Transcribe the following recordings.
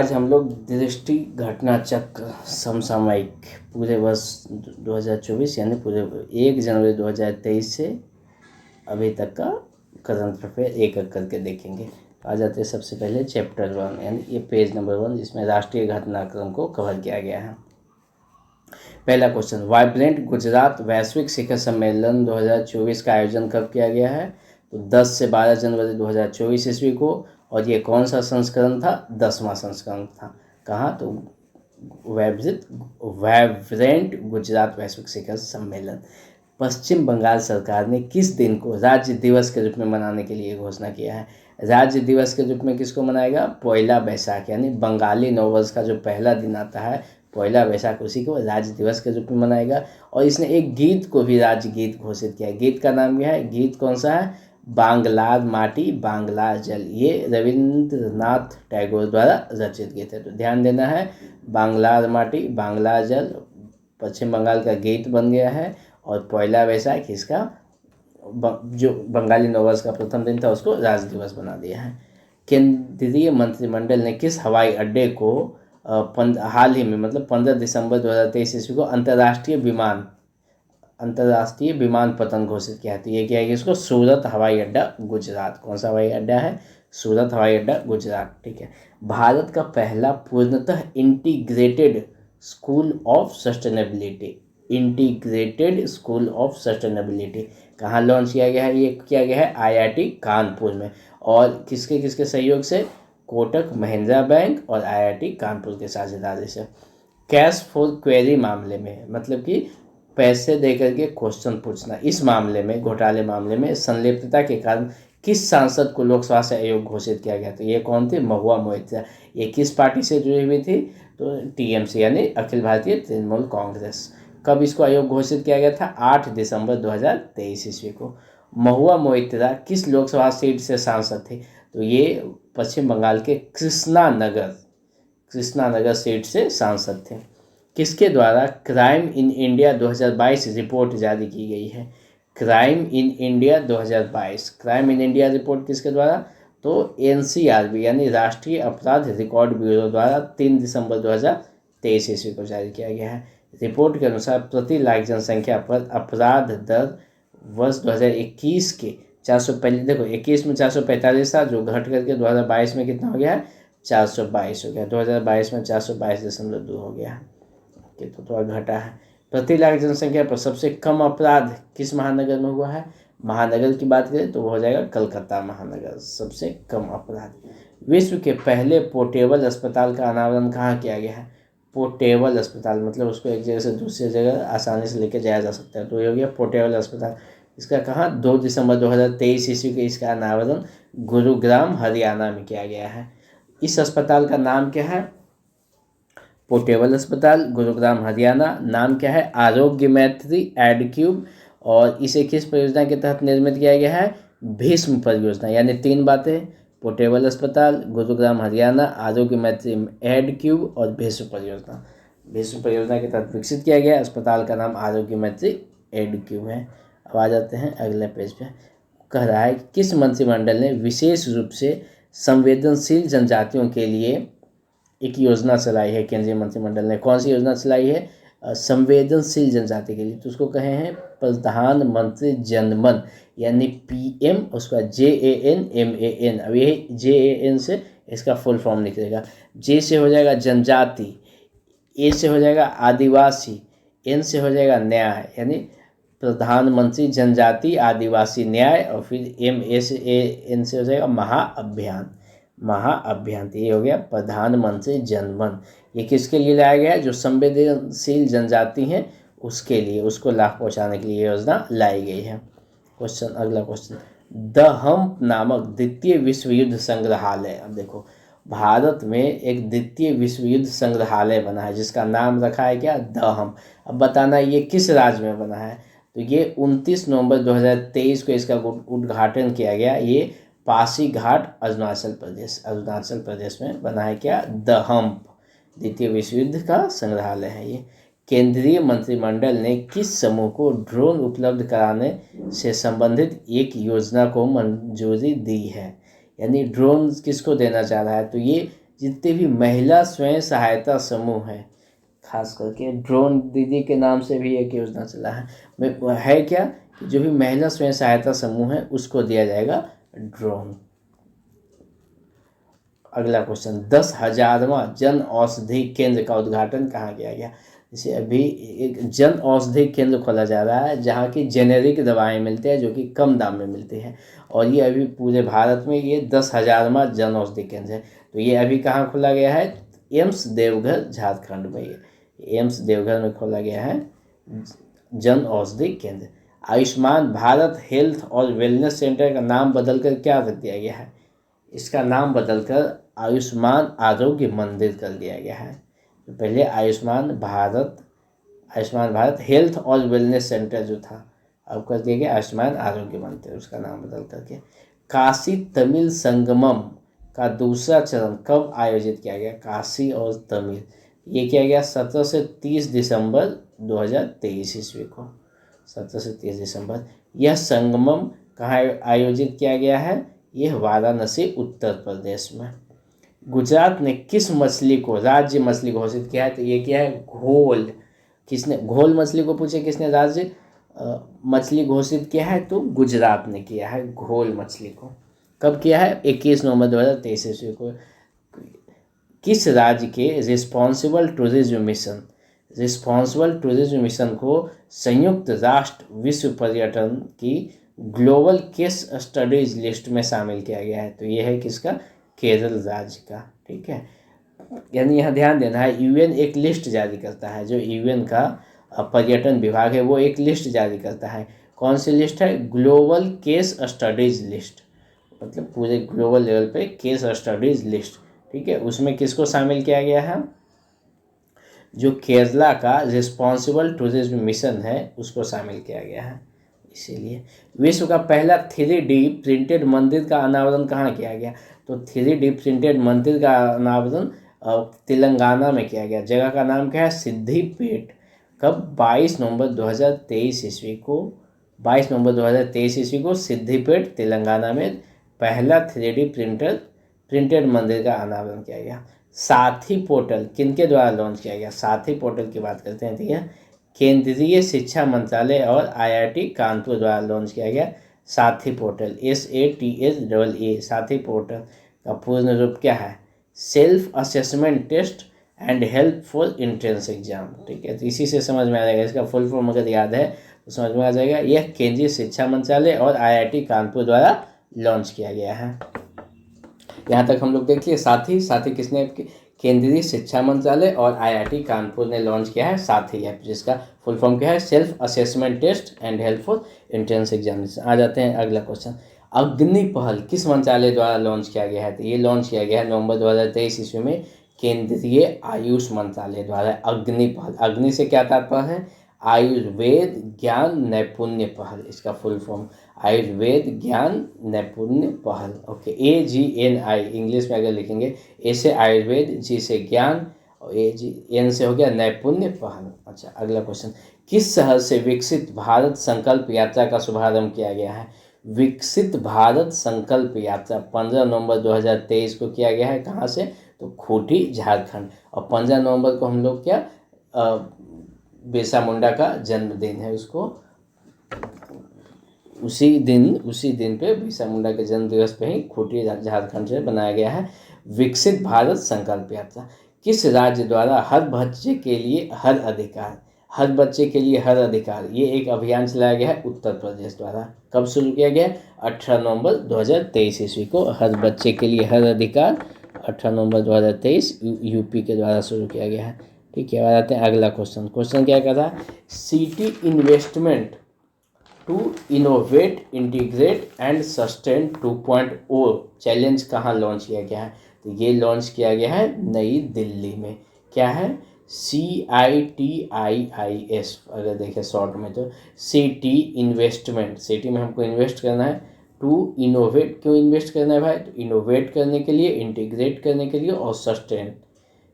आज हम लोग दृष्टि घटना चक्र समसामयिक पूरे वर्ष 2024 यानी पूरे 1 जनवरी 2023 से अभी तक का करंट अफेयर एक एक करके देखेंगे। आ जाते हैं सबसे पहले चैप्टर 1 यानी ये पेज नंबर 1 जिसमें राष्ट्रीय घटनाक्रम को कवर किया गया है। पहला क्वेश्चन, वाइब्रेंट गुजरात वैश्विक शिखर सम्मेलन 2024 का आयोजन कब किया गया है? तो 10 से 12 जनवरी 2024 ईस्वी को। और ये कौन सा संस्करण था? 10वां संस्करण था। कहाँ? तो वाइब्रेंट गुजरात वैश्विक शिखर सम्मेलन। पश्चिम बंगाल सरकार ने किस दिन को राज्य दिवस के रूप में मनाने के लिए घोषणा किया है? राज्य दिवस के रूप में किसको मनाएगा? पयला बैसाख यानी बंगाली नववर्ष का जो पहला दिन आता है पयला बैसाख, उसी को राज्य दिवस के रूप में मनाएगा। और इसने एक गीत को भी राज्य गीत घोषित किया है। गीत का नाम क्या है? गीत कौन सा है? बांग्लार माटी बांग्लार जल। ये रविंद्रनाथ टैगोर द्वारा रचित गीत है, तो ध्यान देना है। बांग्लार माटी बांग्लार जल पश्चिम बंगाल का गीत बन गया है। और पयला बैसाख इसका जो बंगाली नववर्ष का प्रथम दिन था उसको राज्य दिवस बना दिया है। केंद्रीय मंत्रिमंडल ने किस हवाई अड्डे को हाल ही में मतलब 15 दिसंबर 2023 ईस्वी को अंतर्राष्ट्रीय विमानपत्तन घोषित किया है? तो ये क्या है? इसको सूरत हवाई अड्डा गुजरात। कौन सा हवाई अड्डा है? सूरत हवाई अड्डा गुजरात। ठीक है। भारत का पहला पूर्णतः इंटीग्रेटेड स्कूल ऑफ सस्टेनेबिलिटी कहाँ लॉन्च किया गया है? ये किया गया है IIT कानपुर में। और किसके किसके सहयोग से? कोटक महिंद्रा बैंक और IIT कानपुर के साझेदारी से। कैश फॉर क्वेरी मामले में मतलब कि पैसे देकर के क्वेश्चन पूछना, इस मामले में घोटाले मामले में संलिप्तता के कारण किस सांसद को लोकसभा से अयोग्य घोषित किया गया? तो ये कौन थे? महुआ मोइत्रा। ये किस पार्टी से जुड़ी हुई थी? तो TMC यानी अखिल भारतीय तृणमूल कांग्रेस। कब इसको अयोग्य घोषित किया गया था? 8 दिसंबर 2023 ईस्वी को। महुआ मोइत्रा किस लोकसभा सीट से सांसद थे? तो ये पश्चिम बंगाल के कृष्णानगर सीट से सांसद थे। किसके द्वारा क्राइम इन इंडिया 2022 रिपोर्ट जारी की गई है? Crime in India 2022 crime in India report किसके द्वारा? तो NCRB यानी राष्ट्रीय अपराध रिकॉर्ड ब्यूरो द्वारा 3 दिसंबर 2023 ईस्वी को जारी किया गया है। रिपोर्ट के अनुसार प्रति लाख जनसंख्या पर अपराध दर वर्ष 2021 के 21 में 445 था, जो घट करके 2022 में कितना हो गया है? 422 हो गया। 2022 में 422.2 हो गया है। तो थोड़ा घटा है। प्रति लाख जनसंख्या पर सबसे कम अपराध किस महानगर में हुआ है? महानगर की बात करें तो वो हो जाएगा कलकत्ता महानगर, सबसे कम अपराध। विश्व के पहले पोर्टेबल अस्पताल का अनावरण कहाँ किया गया है? पोर्टेबल अस्पताल मतलब उसको एक जगह से दूसरी जगह आसानी से लेके जाया जा सकता है, तो ये हो गया पोर्टेबल अस्पताल। इसका कहाँ? 2 दिसंबर 2023 ईस्वी के इसका अनावरण गुरुग्राम हरियाणा में किया गया है। इस अस्पताल का नाम क्या है? पोर्टेबल अस्पताल गुरुग्राम हरियाणा। नाम क्या है? आरोग्य मैत्री एडक्यूब। और इसे किस परियोजना के तहत निर्मित किया गया है? भीष्म परियोजना। यानी 3 बातें: पोर्टेबल अस्पताल गुरुग्राम हरियाणा, आरोग्य मैत्री एडक्यूब और भीष्म परियोजना। भीष्म परियोजना के तहत विकसित किया गया अस्पताल का नाम आरोग्य मैत्री एडक्यूब है। अब आ जाते हैं अगले पेज पे। कह रहा है किस मंत्रिमंडल ने विशेष रूप से संवेदनशील जनजातियों के लिए एक योजना चलाई है? केंद्रीय मंत्रिमंडल ने कौन सी योजना चलाई है? संवेदनशील जनजाति के लिए। तो उसको कहे हैं प्रधानमंत्री जनमन यानी PM, उसका JANMAN। अब ये JAN से इसका फुल फॉर्म निकलेगा। J से हो जाएगा जनजाति, A से हो जाएगा आदिवासी, N से हो जाएगा न्याय यानी प्रधानमंत्री जनजाति आदिवासी न्याय, और फिर MAN से हो जाएगा महाअभियान। तो ये हो गया प्रधानमंत्री जनमन। ये किसके लिए लाया गया है? जो संवेदनशील जनजाति हैं उसके लिए, उसको लाभ पहुंचाने के लिए योजना लाई गई है। अगला क्वेश्चन, द हम्प नामक द्वितीय विश्व युद्ध संग्रहालय। अब देखो, भारत में एक द्वितीय विश्व युद्ध संग्रहालय बना है जिसका नाम रखा है क्या? The hump. अब बताना ये किस राज्य में बना है? तो ये 29 नवंबर 2023 को इसका उद्घाटन किया गया। ये पासीघाट अरुणाचल प्रदेश में बना है क्या? द हम्प द्वितीय विश्व युद्ध का संग्रहालय है ये। केंद्रीय मंत्रिमंडल ने किस समूह को ड्रोन उपलब्ध कराने से संबंधित एक योजना को मंजूरी दी है? यानी ड्रोन किसको देना चाह रहा है? तो ये जितने भी महिला स्वयं सहायता समूह हैं, खास करके ड्रोन दीदी के नाम से भी एक योजना चला है क्या कि जो भी महिला स्वयं सहायता समूह है उसको दिया जाएगा ड्रोन। अगला क्वेश्चन, 10,000वां जन औषधि केंद्र का उद्घाटन कहाँ किया गया? जैसे अभी एक जन औषधि केंद्र खोला जा रहा है जहाँ की जेनेरिक दवाएं मिलती हैं जो कि कम दाम में मिलती हैं, और ये अभी पूरे भारत में ये 10,000वां जन औषधि केंद्र है। तो ये अभी कहाँ खोला गया है? एम्स देवघर झारखंड में, ये एम्स देवघर में खोला गया है जन औषधि केंद्र। आयुष्मान भारत हेल्थ और वेलनेस सेंटर का नाम बदलकर क्या रख दिया गया है? इसका नाम बदलकर आयुष्मान आरोग्य मंदिर कर दिया गया है। तो पहले आयुष्मान भारत हेल्थ और वेलनेस सेंटर जो था, अब कर दिया गया आयुष्मान आरोग्य मंदिर, उसका नाम बदल करके। काशी तमिल संगमम का दूसरा चरण कब आयोजित किया गया? काशी और तमिल, ये किया गया 17 से 30 दिसंबर 2023 ईस्वी को, 17 से 30 दिसंबर। यह संगमम कहाँ आयोजित किया गया है? यह वाराणसी उत्तर प्रदेश में। गुजरात ने किस मछली को राज्य मछली घोषित किया है? तो ये क्या है? घोल। किसने घोल मछली को पूछे किसने राज्य मछली घोषित किया है? तो गुजरात ने किया है घोल मछली को। कब किया है? 21 नवंबर 2023 ईस्वी को। किस राज्य के रिस्पॉन्सिबल टूरिज्म मिशन को संयुक्त राष्ट्र विश्व पर्यटन की ग्लोबल केस स्टडीज लिस्ट में शामिल किया गया है? तो ये है किसका? केरल राज्य का। ठीक है, यानी यहाँ ध्यान देना है, यूएन एक लिस्ट जारी करता है, जो यूएन का पर्यटन विभाग है वो एक लिस्ट जारी करता है। कौन सी लिस्ट है? ग्लोबल केस स्टडीज लिस्ट, मतलब पूरे ग्लोबल लेवल पे केस स्टडीज लिस्ट। ठीक है, उसमें किसको शामिल किया गया है? जो केरला का रिस्पॉन्सिबल टूरिज्म मिशन है उसको शामिल किया गया है। इसीलिए विश्व का पहला 3D प्रिंटेड मंदिर का अनावरण कहाँ किया गया? तो 3D प्रिंटेड मंदिर का अनावरण तेलंगाना में किया गया। जगह का नाम क्या है? सिद्धिपेट। कब? 22 नवंबर 2023 ईस्वी को। 22 नवंबर 2023 ईस्वी को सिद्धिपेट तेलंगाना में पहला 3D प्रिंटेड मंदिर का अनावरण किया गया। साथी पोर्टल किनके द्वारा लॉन्च किया गया? साथी पोर्टल की बात करते हैं, ठीक है, केंद्रीय शिक्षा मंत्रालय और IIT कानपुर द्वारा लॉन्च किया गया साथी पोर्टल, SATHEE। साथी पोर्टल का पूर्ण रूप क्या है? Self assessment test and help for entrance exam. ठीक है, तो इसी से समझ में आ जाएगा, इसका फुल फॉर्म अगर याद है तो समझ में आ जाएगा। यह केंद्रीय शिक्षा मंत्रालय और IIT कानपुर द्वारा लॉन्च किया गया है। यहाँ तक हम लोग देखिए साथी किसने? केंद्रीय शिक्षा मंत्रालय और IIT कानपुर ने लॉन्च किया है साथी ऐप, जिसका फुल फॉर्म क्या है? Self assessment test and help for entrance examination. आ जाते हैं अगला क्वेश्चन, अग्नि पहल किस मंत्रालय द्वारा लॉन्च किया गया है? तो ये लॉन्च किया गया है नवंबर 2023 ईस्वी में केंद्रीय आयुष मंत्रालय द्वारा। अग्नि पहल, अग्नि से क्या तात्पर्य है? आयुर्वेद ज्ञान नैपुण्य पहल, इसका फुल फॉर्म आयुर्वेद ज्ञान नैपुण्य पहल। ओके, AGNI इंग्लिश में अगर लिखेंगे, ए से आयुर्वेद, जी से ज्ञान और AGN से हो गया नैपुण्य पहल। अच्छा, अगला क्वेश्चन, किस शहर से विकसित भारत संकल्प यात्रा का शुभारंभ किया गया है? विकसित भारत संकल्प यात्रा 15 नवंबर 2023 को किया गया है। कहाँ से? तो खूंटी झारखंड। और 15 नवंबर को हम लोग क्या बिरसा मुंडा का जन्मदिन है, उसको उसी दिन पे बिरसा मुंडा के जन्म दिवस पे ही खूंटी झारखंड से बनाया गया है विकसित भारत संकल्प यात्रा। किस राज्य द्वारा हर बच्चे के लिए हर अधिकार ये एक अभियान चलाया गया है? उत्तर प्रदेश द्वारा। कब शुरू किया गया? 18 नवंबर 2023 ईस्वी को। हर बच्चे के लिए हर अधिकार 18 नवंबर 2023 यूपी के द्वारा शुरू किया गया है। ठीक है, आ जाते हैं अगला क्वेश्चन क्या कर रहा है? City investment to innovate integrate and sustain 2.0 challenge कहाँ लॉन्च किया गया है? तो ये लॉन्च किया गया है नई दिल्ली में। क्या है? CITIIS अगर देखें शॉर्ट में तो सिटी इन्वेस्टमेंट, सिटी में हमको इन्वेस्ट करना है, टू इनोवेट, क्यों इन्वेस्ट करना है भाई? तो इनोवेट करने के लिए, इंटीग्रेट करने के लिए और sustain.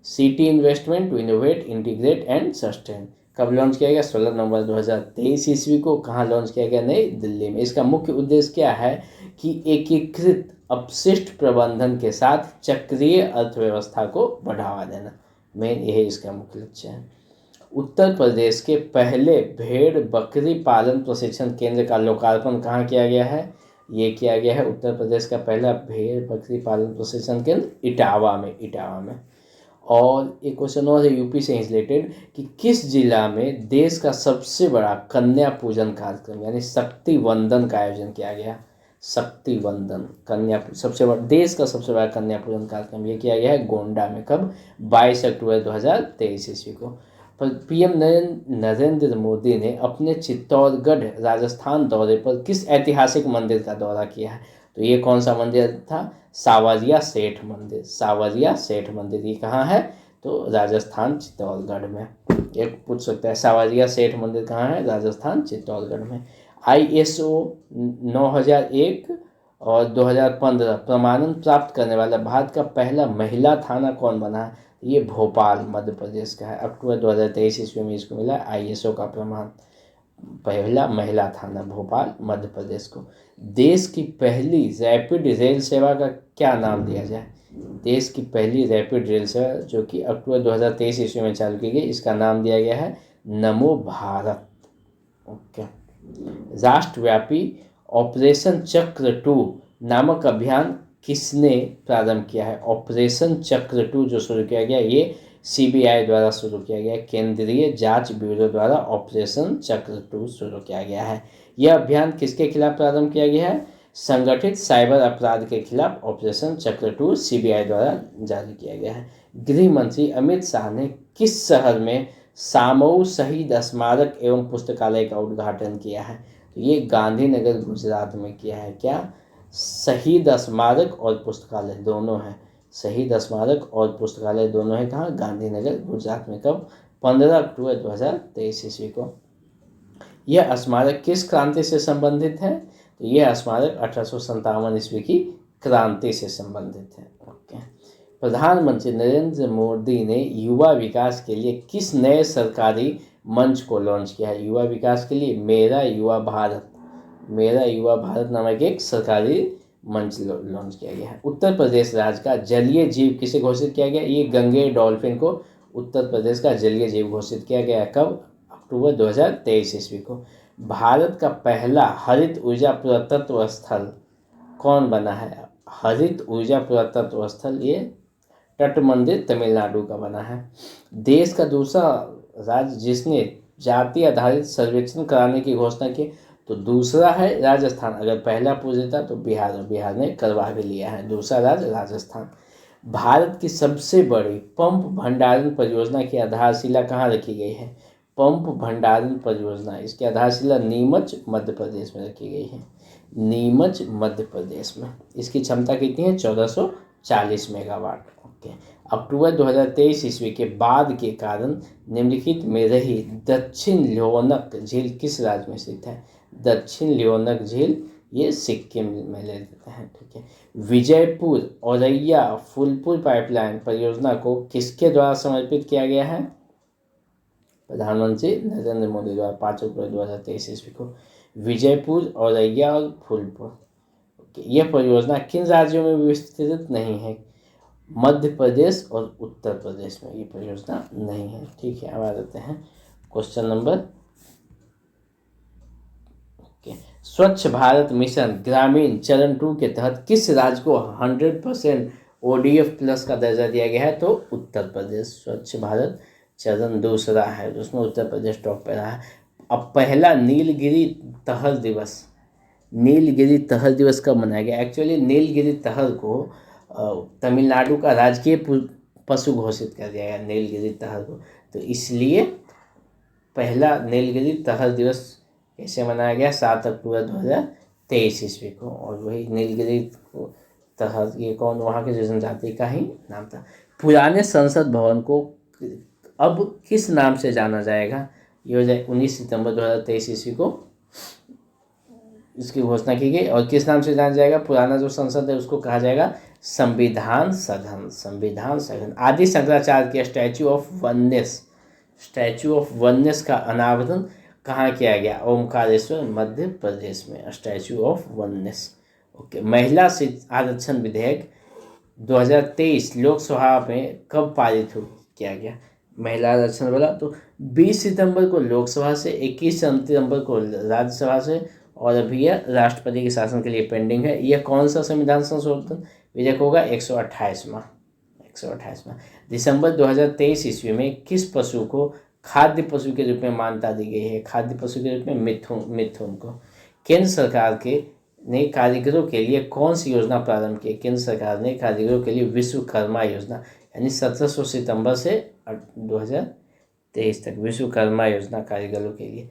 City investment to innovate integrate and sustain कब लॉन्च किया गया? 16 नवंबर 2023 ईस्वी को। कहाँ लॉन्च किया गया? नई दिल्ली में। इसका मुख्य उद्देश्य क्या है कि एकीकृत अपशिष्ट प्रबंधन के साथ चक्रीय अर्थव्यवस्था को बढ़ावा देना। मेन यही इसका मुख्य लक्ष्य है। उत्तर प्रदेश के पहले भेड़ बकरी पालन प्रशिक्षण केंद्र का लोकार्पण कहाँ किया गया है? ये किया गया है उत्तर प्रदेश का पहला भेड़ बकरी पालन प्रशिक्षण केंद्र इटावा में। और एक क्वेश्चन और है यूपी से रिलेटेड कि किस जिला में देश का सबसे बड़ा कन्या पूजन कार्यक्रम यानी शक्ति वंदन का आयोजन किया गया? शक्ति वंदन कन्या सबसे बड़ा देश का सबसे बड़ा कन्या पूजन कार्यक्रम ये किया गया है गोंडा में। कब? 22 अक्टूबर 2023 ईस्वी को। पर पीएम नरेंद्र मोदी ने अपने चित्तौड़गढ़ राजस्थान दौरे पर किस ऐतिहासिक मंदिर का दौरा किया है? तो ये कौन सा मंदिर था? सावरिया सेठ मंदिर। सावरिया सेठ मंदिर ये कहाँ है? तो राजस्थान चित्तौड़गढ़ में। एक पूछ सकता है सावरिया सेठ मंदिर कहाँ है? राजस्थान चित्तौड़गढ़ में। ISO 9001 और 2015 प्रमाणन प्राप्त करने वाला भारत का पहला महिला थाना कौन बना है? ये भोपाल मध्य प्रदेश का है। अक्टूबर 2023 ईस्वी में इसको मिला ISO का प्रमाण। पहला महिला थाना भोपाल मध्य प्रदेश को। देश की पहली रैपिड रेल सेवा का क्या नाम दिया जाए? देश की पहली रैपिड रेल सेवा जो कि अक्टूबर 2023 ईस्वी में चालू की गई, इसका नाम दिया गया है नमो भारत। ओके। राष्ट्रव्यापी ऑपरेशन चक्र 2 नामक अभियान किसने प्रारंभ किया है? ऑपरेशन चक्र 2 जो शुरू किया गया ये CBI द्वारा शुरू किया गया, केंद्रीय जांच ब्यूरो द्वारा ऑपरेशन चक्र 2 शुरू किया गया है। यह अभियान किसके खिलाफ प्रारंभ किया गया है? संगठित साइबर अपराध के खिलाफ ऑपरेशन चक्र 2 CBI द्वारा जारी किया गया है। गृह मंत्री अमित शाह ने किस शहर में सामऊ शहीद स्मारक एवं पुस्तकालय का उद्घाटन किया है? तो ये गांधीनगर गुजरात में किया है। क्या? शहीद स्मारक और पुस्तकालय दोनों हैं। शहीद स्मारक और पुस्तकालय दोनों है कहाँ? गांधीनगर गुजरात में। कब? 15 अक्टूबर 2023 ईस्वी को। यह स्मारक किस क्रांति से संबंधित है? तो यह स्मारक 1857 ईस्वी की क्रांति से संबंधित है। ओके। प्रधानमंत्री नरेंद्र मोदी ने युवा विकास के लिए किस नए सरकारी मंच को लॉन्च किया है? युवा विकास के लिए मेरा युवा भारत नामक एक सरकारी मंच लॉन्च किया गया है। उत्तर प्रदेश राज्य का जलीय जीव किसे घोषित किया गया? ये गंगेय डॉल्फिन को उत्तर प्रदेश का जलीय जीव घोषित किया गया है। कब? अक्टूबर 2023 ईस्वी को। भारत का पहला हरित ऊर्जा पुरातत्व स्थल कौन बना है? हरित ऊर्जा पुरातत्व स्थल ये तट मंदिर तमिलनाडु का बना है। देश का दूसरा राज्य जिसने जाति आधारित सर्वेक्षण कराने की घोषणा की तो दूसरा है राजस्थान। अगर पहला पूछ देता तो बिहार ने करवा भी लिया है। दूसरा राज्य राजस्थान। भारत की सबसे बड़ी पंप भंडारण परियोजना की आधारशिला कहाँ रखी गई है? पंप भंडारण परियोजना इसकी आधारशिला नीमच मध्य प्रदेश में रखी गई है। नीमच मध्य प्रदेश में। इसकी क्षमता कितनी है? 1440 मेगावाट। ओके। अक्टूबर 2023 ईस्वी के बाद के कारण निम्नलिखित में रही दक्षिण लियोनक झील किस राज्य में स्थित है? दक्षिण लियोनक झील ये सिक्किम में ले लेते हैं। ठीक है। विजयपुर औरैया फूलपुर पाइपलाइन परियोजना को किसके द्वारा समर्पित किया गया है? प्रधानमंत्री नरेंद्र मोदी द्वारा 5 अक्टूबर 2023 ईस्वी को। विजयपुर औरैया और फूलपुर यह परियोजना किन राज्यों में विस्तृत नहीं है? मध्य प्रदेश और उत्तर प्रदेश में ये परियोजना नहीं है। ठीक है। अब आ जाते हैं क्वेश्चन नंबर। स्वच्छ भारत मिशन ग्रामीण चरण 2 के तहत किस राज्य को 100% ODF प्लस का दर्जा दिया गया है? तो उत्तर प्रदेश। स्वच्छ भारत चरण दूसरा है उसमें उत्तर प्रदेश टॉप पे रहा है। अब पहला नीलगिरी तहर दिवस कब मनाया गया? एक्चुअली नीलगिरी तहर को तमिलनाडु का राजकीय पशु घोषित कर दिया गया नीलगिरी तहर को। तो इसलिए पहला नीलगिरी तहर दिवस कैसे मनाया गया? 7 अक्टूबर 2023 ईस्वी को। और वही नीलगिरी तहर ये कौन वहाँ के जनजाति का ही नाम था। पुराने संसद भवन को अब किस नाम से जाना जाएगा? ये हो जाए 19 सितंबर 2023 ईस्वी को इसकी घोषणा की गई। और किस नाम से जाना जाएगा? पुराना जो संसद है उसको कहा जाएगा संविधान सदन। आदि शंकराचार्य के स्टैचू ऑफ वननेस का अनावरण कहाँ किया गया? ओमकारेश्वर मध्य प्रदेश में। स्टैचू ऑफ वननेस ओके, महिला आरक्षण विधेयक 2023 लोकसभा में कब पारित किया गया? महिला आरक्षण वाला तो 20 सितंबर को लोकसभा से, 21 सितंबर को राज्यसभा से, और अभी यह राष्ट्रपति के शासन के लिए पेंडिंग है। यह कौन सा संविधान संशोधन विधेयक होगा? 128वां। दिसंबर 2023 ईस्वी में किस पशु को खाद्य पशु के रूप में मान्यता दी गई है? खाद्य पशु के रूप में मिथुन को। केंद्र सरकार ने कारीगरों के लिए कौन सी योजना प्रारंभ की? केंद्र सरकार ने कारीगरों के लिए विश्वकर्मा योजना, यानी 1700 सितंबर से 2023 तक विश्वकर्मा योजना कारीगरों के लिए